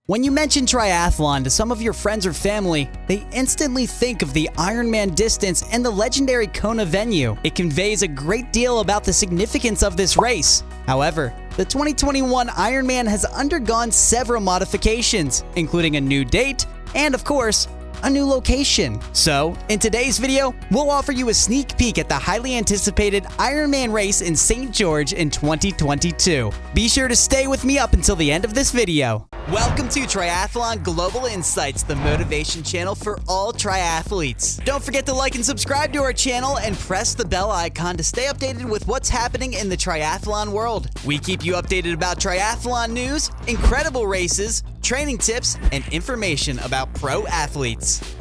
When you mention triathlon to some of your friends or family, they instantly think of the Ironman distance and the legendary Kona venue. It conveys a great deal about the significance of this race. However, the 2021 Ironman has undergone several modifications, including a new date and, of course, a new location. So, in today's video, we'll offer you a sneak peek at the highly anticipated Ironman race in St. George in 2022. Be sure to stay with me up until the end of this video. Welcome to Triathlon Global Insights, the motivation channel for all triathletes. Don't forget to like and subscribe to our channel and press the bell icon to stay updated with what's happening in the triathlon world. We keep you updated about triathlon news, incredible races, training tips, and information about pro athletes.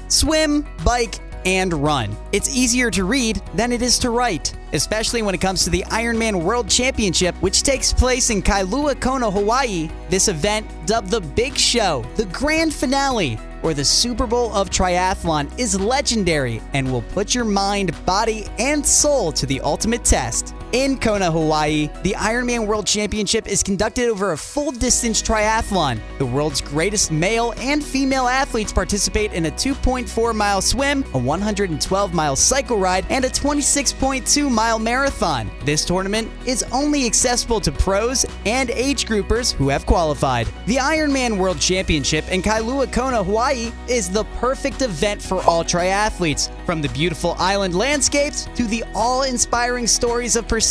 Swim, bike, and run. It's easier to read than it is to write, especially when it comes to the IRONMAN World Championship, which takes place in Kailua Kona, Hawaii. This event, dubbed the Big Show, the grand finale, or the Super Bowl of Triathlon, is legendary and will put your mind, body, and soul to the ultimate test. In Kona, Hawaii, the IRONMAN World Championship is conducted over a full-distance triathlon. The world's greatest male and female athletes participate in a 2.4-mile swim, a 112-mile cycle ride, and a 26.2-mile marathon. This tournament is only accessible to pros and age groupers who have qualified. The IRONMAN World Championship in Kailua Kona, Hawaii is the perfect event for all triathletes, from the beautiful island landscapes to the awe-inspiring stories of persistence.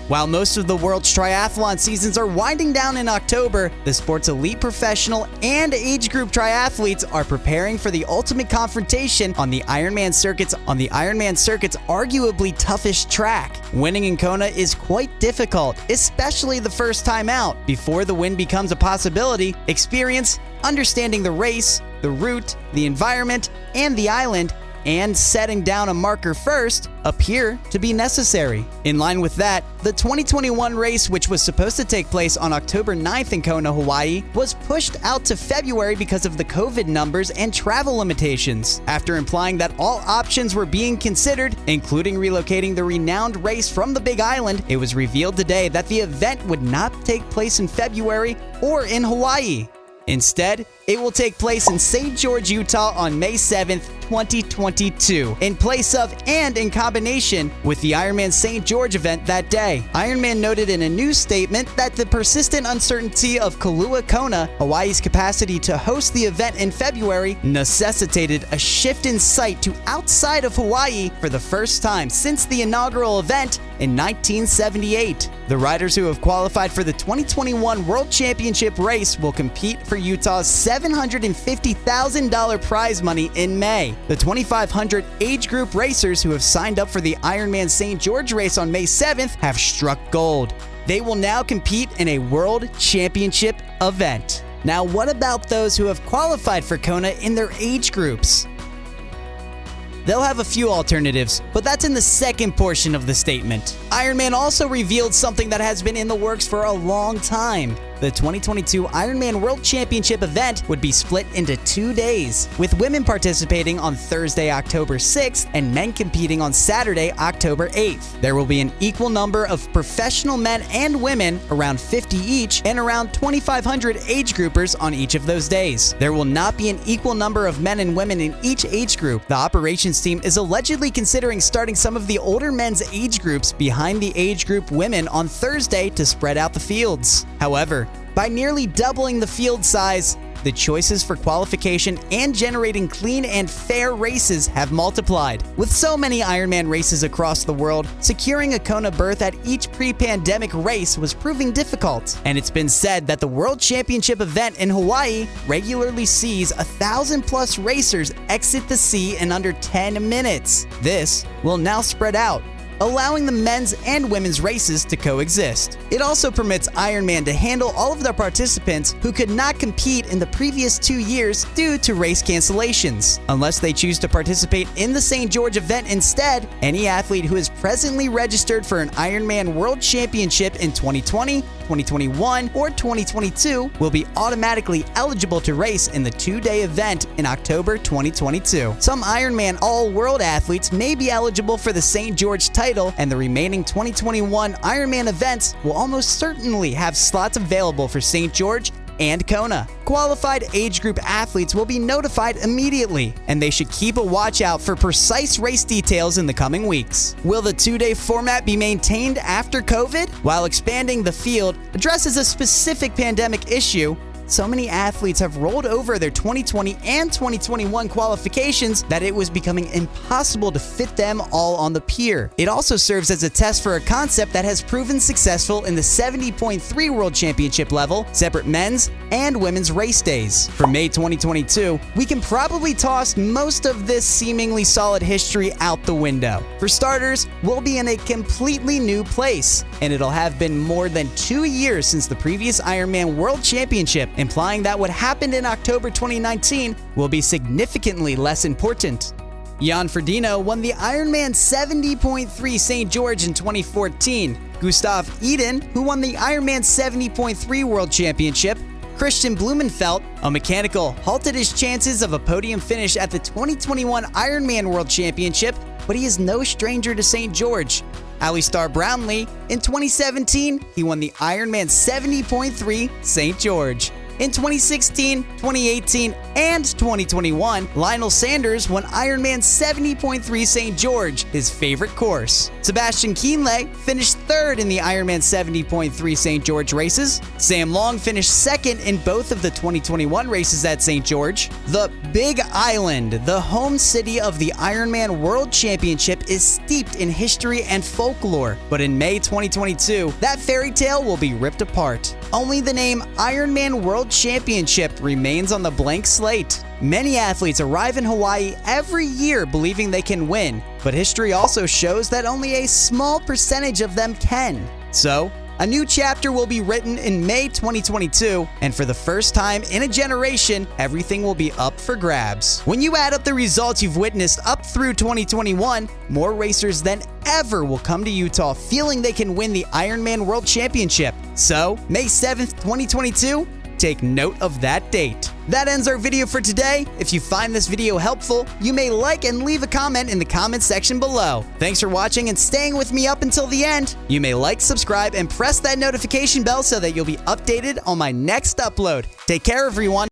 While most of the world's triathlon seasons are winding down in October, the sport's elite professional and age group triathletes are preparing for the ultimate confrontation on the Ironman circuit's arguably toughest track. Winning in Kona is quite difficult, especially the first time out. Before the win becomes a possibility, experience, understanding the race, the route, the environment, and the island, and setting down a marker first appear to be necessary. In line with that, the 2021 race, which was supposed to take place on October 9th in Kona, Hawaii, was pushed out to February because of the COVID numbers and travel limitations. After implying that all options were being considered, including relocating the renowned race from the Big Island, it was revealed today that the event would not take place in February or in Hawaii. Instead, it will take place in St. George, Utah on May 7th, 2022, in place of and in combination with the Ironman St. George event that day. Ironman noted in a news statement that the persistent uncertainty of Kailua Kona, Hawaii's capacity to host the event in February, necessitated a shift in site to outside of Hawaii for the first time since the inaugural event in 1978. The riders who have qualified for the 2021 World Championship race will compete for Utah's $750,000 prize money in May. The 2,500 age group racers who have signed up for the Ironman St. George race on May 7th have struck gold. They will now compete in a World Championship event. Now, what about those who have qualified for Kona in their age groups? They'll have a few alternatives, but that's in the second portion of the statement. Ironman also revealed something that has been in the works for a long time. The 2022 Ironman World Championship event would be split into 2 days, with women participating on Thursday, October 6th, and men competing on Saturday, October 8th. There will be an equal number of professional men and women, around 50 each, and around 2,500 age groupers on each of those days. There will not be an equal number of men and women in each age group. The operations team is allegedly considering starting some of the older men's age groups behind the age group women on Thursday to spread out the fields. However, by nearly doubling the field size, the choices for qualification and generating clean and fair races have multiplied. With so many Ironman races across the world, securing a Kona berth at each pre-pandemic race was proving difficult. And it's been said that the World Championship event in Hawaii regularly sees 1,000+ racers exit the sea in under 10 minutes. This will now spread out, allowing the men's and women's races to coexist. It also permits Ironman to handle all of their participants who could not compete in the previous 2 years due to race cancellations. Unless they choose to participate in the St. George event instead, any athlete who is presently registered for an Ironman World Championship in 2020, 2021, or 2022 will be automatically eligible to race in the 2-day event in October 2022. Some Ironman All-World athletes may be eligible for the St. George title title, and the remaining 2021 Ironman events will almost certainly have slots available for St. George and Kona. Qualified age group athletes will be notified immediately, and they should keep a watch out for precise race details in the coming weeks. Will the two-day format be maintained after COVID? While expanding the field addresses a specific pandemic issue, so many athletes have rolled over their 2020 and 2021 qualifications that it was becoming impossible to fit them all on the pier. It also serves as a test for a concept that has proven successful in the 70.3 World Championship level, separate men's and women's race days. For May 2022, we can probably toss most of this seemingly solid history out the window. For starters, we'll be in a completely new place, and it'll have been more than 2 years since the previous Ironman World Championship, implying that what happened in October 2019 will be significantly less important. Jan Frodeno won the Ironman 70.3 St. George in 2014. Gustav Iden, who won the Ironman 70.3 World Championship. Christian Blumenfeld, a mechanical, halted his chances of a podium finish at the 2021 Ironman World Championship, but he is no stranger to St. George. Alistair Brownlee, in 2017, he won the Ironman 70.3 St. George. In 2016, 2018, and 2021, Lionel Sanders won Ironman 70.3 St. George, his favorite course. Sebastian Kienle finished third in the Ironman 70.3 St. George races. Sam Long finished second in both of the 2021 races at St. George. The Big Island, the home city of the Ironman World Championship, is steeped in history and folklore, but in May 2022, that fairy tale will be ripped apart. Only the name Ironman World Championship remains on the blank slate. Many athletes arrive in Hawaii every year believing they can win, but history also shows that only a small percentage of them can. So, a new chapter will be written in May 2022, and for the first time in a generation, everything will be up for grabs. When you add up the results you've witnessed up through 2021, more racers than ever will come to Utah feeling they can win the Ironman World Championship. So, May 7th, 2022, take note of that date. That ends our video for today. If you find this video helpful, you may like and leave a comment in the comment section below. Thanks for watching and staying with me up until the end. You may like, subscribe, and press that notification bell so that you'll be updated on my next upload. Take care, everyone.